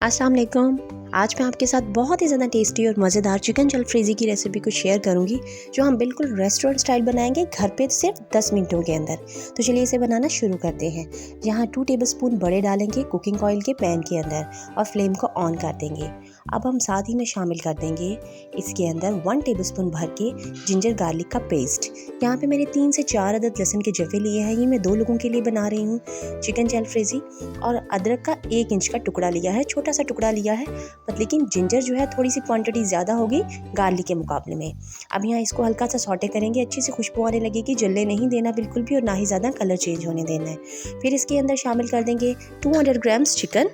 अस्सलाम वालेकुम। आज मैं आपके साथ बहुत ही ज़्यादा टेस्टी और मज़ेदार चिकन जलफ्रेज़ी की रेसिपी को शेयर करूंगी, जो हम बिल्कुल रेस्टोरेंट स्टाइल बनाएंगे घर पे सिर्फ 10 मिनटों के अंदर। तो चलिए इसे बनाना शुरू करते हैं। यहाँ 2 टेबलस्पून बड़े डालेंगे कुकिंग ऑयल के पैन के अंदर और फ्लेम को ऑन कर देंगे। अब हम साथ ही में शामिल कर देंगे इसके अंदर 1 टेबलस्पून भर के जिंजर गार्लिक का पेस्ट। यहाँ पे मैंने 3 से 4 अदद लहसुन के जवे लिए हैं। ये मैं 2 लोगों के लिए बना रही हूँ चिकन जलफ्रेज़ी। और अदरक का 1 इंच का टुकड़ा लिया है, छोटा सा टुकड़ा लिया है, लेकिन जिंजर जो है थोड़ी सी क्वांटिटी ज़्यादा होगी गार्लिक के मुकाबले में। अब यहाँ इसको हल्का सा सौटे करेंगे, अच्छी सी खुशबू आने लगेगी, जलने नहीं देना बिल्कुल भी और ना ही ज़्यादा कलर चेंज होने देना है। फिर इसके अंदर शामिल कर देंगे 200 ग्राम्स चिकन।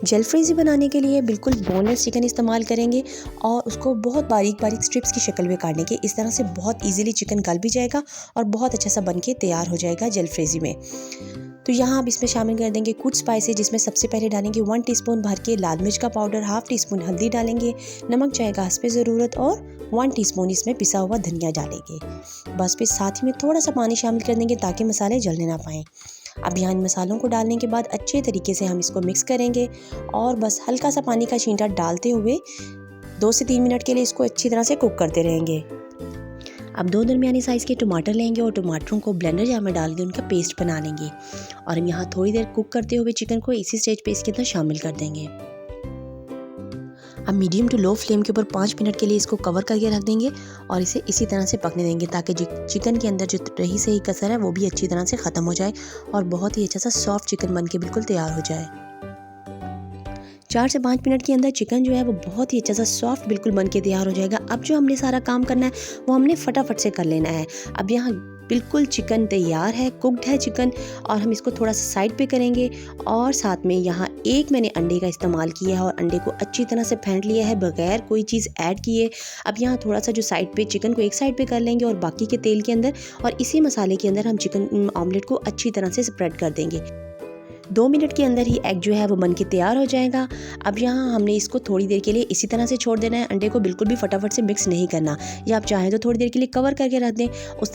जलफ्रेज़ी बनाने के लिए बिल्कुल बोनलेस चिकन इस्तेमाल करेंगे और उसको बहुत बारीक बारीक स्ट्रिप्स की शक्ल में काटेंगे। इस तरह से बहुत इजीली चिकन गल भी जाएगा और बहुत अच्छा सा बन के तैयार हो जाएगा जलफ्रेज़ी में। तो यहाँ अब इसमें शामिल कर देंगे कुछ स्पाइसेस, जिसमें सबसे पहले डालेंगे 1 टीस्पून भर के लाल मिर्च का पाउडर, हाफ टीस्पून हल्दी डालेंगे, नमक जाएगा हस्ब ज़रूरत और 1 टीस्पून इसमें पिसा हुआ धनिया डालेंगे। बस फिर साथ ही में थोड़ा सा पानी शामिल कर देंगे ताकि मसाले जलने ना पाएँ। अब यहाँ इन मसालों को डालने के बाद अच्छे तरीके से हम इसको मिक्स करेंगे और बस हल्का सा पानी का छींटा डालते हुए 2 से 3 मिनट के लिए इसको अच्छी तरह से कुक करते रहेंगे। अब 2 दरमियानी साइज़ के टमाटर लेंगे और टमाटरों को ब्लेंडर जार में डाल के उनका पेस्ट बना लेंगे और हम यहाँ थोड़ी देर कुक करते हुए चिकन को इसी स्टेज पे इसके अंदर शामिल कर देंगे। अब मीडियम टू लो फ्लेम के ऊपर 5 मिनट के लिए इसको कवर करके रख देंगे और इसे इसी तरह से पकने देंगे ताकि चिकन के अंदर जो रही सही कसर है वो भी अच्छी तरह से ख़त्म हो जाए और बहुत ही अच्छा सा सॉफ्ट चिकन बन के बिल्कुल तैयार हो जाए। 4 से 5 मिनट के अंदर चिकन जो है वो बहुत ही अच्छा सा सॉफ्ट बिल्कुल बन के तैयार हो जाएगा। अब जो हमने सारा काम करना है वो हमने फटाफट से कर लेना है। अब यहाँ बिल्कुल चिकन तैयार है, कुक्ड है चिकन, और हम इसको थोड़ा सा साइड पे करेंगे और साथ में यहाँ एक मैंने अंडे का इस्तेमाल किया है और अंडे को अच्छी तरह से फेंट लिया है बगैर कोई चीज़ ऐड किए। अब यहाँ थोड़ा सा जो साइड पे चिकन को एक साइड पे कर लेंगे और बाकी के तेल के अंदर और इसी मसाले के अंदर हम चिकन ऑमलेट को अच्छी तरह से स्प्रेड कर देंगे। 2 मिनट के अंदर ही एग जो है वो बन के तैयार हो जाएगा। अब यहाँ हमने इसको थोड़ी देर के लिए इसी तरह से छोड़ देना है, अंडे को बिल्कुल भी फटाफट से मिक्स नहीं करना, या आप चाहें तो थोड़ी देर के लिए कवर करके रख दें। इस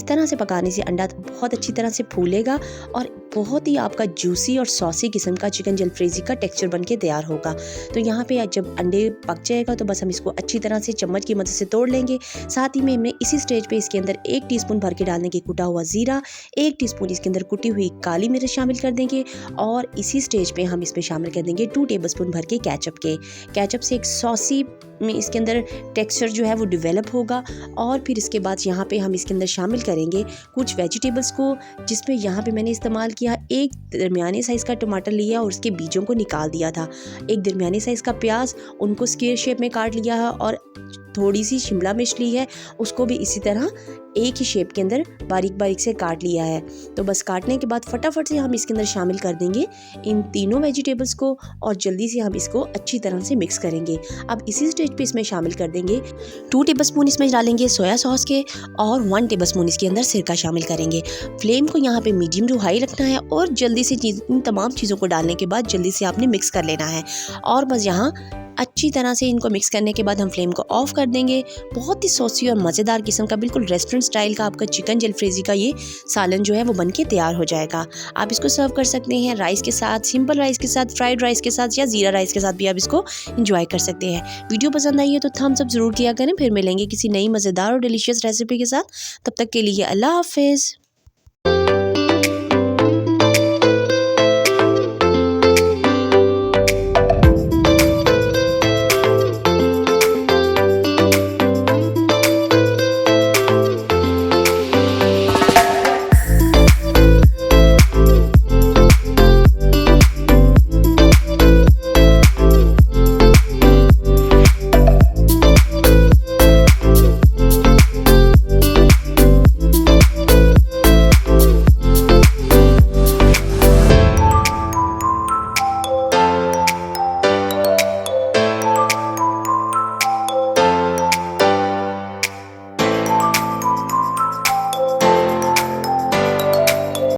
तरह से पकाने से अंडा बहुत अच्छी तरह से फूलेगा और बहुत ही आपका जूसी और सॉसी किस्म का चिकन जलफ्रेज़ी का टेक्सचर बन के तैयार होगा। तो यहाँ पे जब अंडे पक जाएगा तो बस हम इसको अच्छी तरह से चम्मच की मदद से तोड़ लेंगे। साथ ही में हमने इसी स्टेज पे इसके अंदर 1 टीस्पून भर के डालने के कुटा हुआ ज़ीरा, 1 टीस्पून इसके अंदर कुटी हुई काली मिर्च शामिल कर देंगे और इसी स्टेज पे हम इसमें शामिल कर देंगे 2 टेबलस्पून भर के केचप से एक सॉसी में इसके अंदर टेक्सचर जो है वो डेवलप होगा। और फिर इसके बाद यहाँ पे हम इसके अंदर शामिल करेंगे कुछ वेजिटेबल्स को, जिसमें यहाँ पे मैंने इस्तेमाल किया 1 दरमियाने साइज़ का टमाटर लिया और उसके बीजों को निकाल दिया था, 1 दरमियाने साइज़ का प्याज, उनको स्क्वायर शेप में काट लिया है और थोड़ी सी शिमला मिर्च ली है, उसको भी इसी तरह एक ही शेप के अंदर बारीक बारीक से काट लिया है। तो बस काटने के बाद फटाफट से हम इसके अंदर शामिल कर देंगे इन तीनों वेजिटेबल्स को और जल्दी से हम इसको अच्छी तरह से मिक्स करेंगे। अब इसी स्टेज पे इसमें शामिल कर देंगे 2 टेबलस्पून इसमें डालेंगे सोया सॉस के और 1 टेबलस्पून इसके अंदर सिरका शामिल करेंगे। फ्लेम को यहाँ पे मीडियम टू हाई रखना है और जल्दी से इन तमाम चीज़ों को डालने के बाद जल्दी से आपने मिक्स कर लेना है और बस यहाँ अच्छी तरह से इनको मिक्स करने के बाद हम फ्लेम को ऑफ कर देंगे। बहुत ही सॉसी और मज़ेदार किस्म का बिल्कुल रेस्टोरेंट स्टाइल का आपका चिकन जलफ्रेज़ी का ये सालन जो है वो बन के तैयार हो जाएगा। आप इसको सर्व कर सकते हैं राइस के साथ, सिंपल राइस के साथ, फ्राइड राइस के साथ या ज़ीरा राइस के साथ भी आप इसको एंजॉय कर सकते हैं। वीडियो पसंद आई है तो थम्स अप ज़रूर किया करें। फिर मिलेंगे किसी नई मज़ेदार और डिलीशियस रेसिपी के साथ। तब तक के लिए अल्लाह हाफिज़।